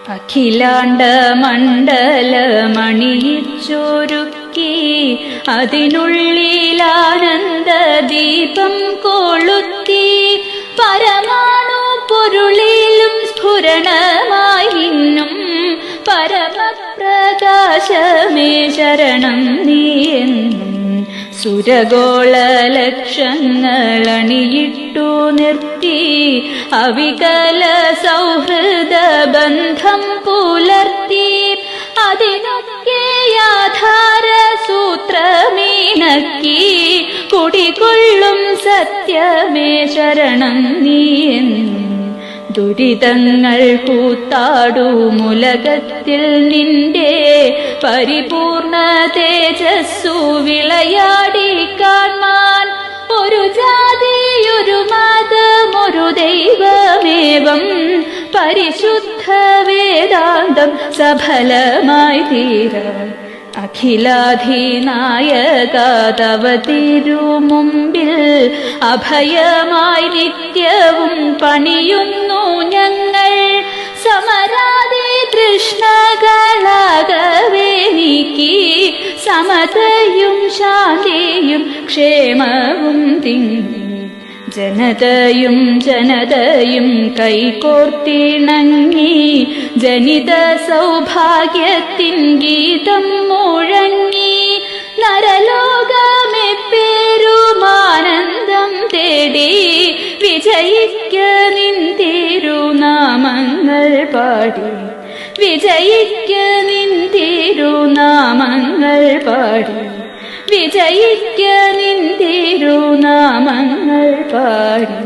അഖിലാണ്ട മണ്ഡലമണിയിച്ചൊരുക്കി അതിനുള്ളിലാനന്ദ ദീപം കൊളുത്തി പരമാണു പൊരുളിലും സ്ഫുരണമായി ഇന്നും പരമപ്രകാശമേ ശരണം നീയെന്നും സുരഗോള ലക്ഷങ്ങളണിയിട്ടു നിർത്തി അവികല സൗഹൃദ ബന്ധം പുലർത്തി അതിനൊക്കെ ആധാര സൂത്രമീണക്കി കുടികൊള്ളും സത്യമേ ശരണം നീയെന്നും ദുരിതങ്ങൾ കൂത്താടുമുലകത്തിൽ നിന്റെ പരിപൂർണ തേജസ്സു വിളയാടി കാൺമാൻ ഒരു ജാതിയൊരു മതമൊരു ദൈവമേവം പരിശുദ്ധ വേദാന്തം സഫലമായി തീരാൻ അഖിലാധിനായക തവ തിരുമുമ്പിൽ അഭയമായി നിത്യവും പണിയുന്നു ഞങ്ങൾ സമരാദി തൃഷ്ണകളാകവേ നീക്കി സമതയും ശാന്തിയും ക്ഷേമവും തിങ്ങി ജനതയും കൈകോർത്തിണങ്ങി ജനിത സൗഭാഗ്യത്തിൻ ഗീതം മുഴങ്ങി നരലോകമെപ്പേരുമാനന്ദം തേടി വിജയിക്ക നിൻ തിരുനാമങ്ങൾ പാടി വിജയിക്ക നിൻ തിരുനാമങ്ങൾ പാടി വിജയിക്ക നിൻ തിരുനാമങ്ങൾ പാടി.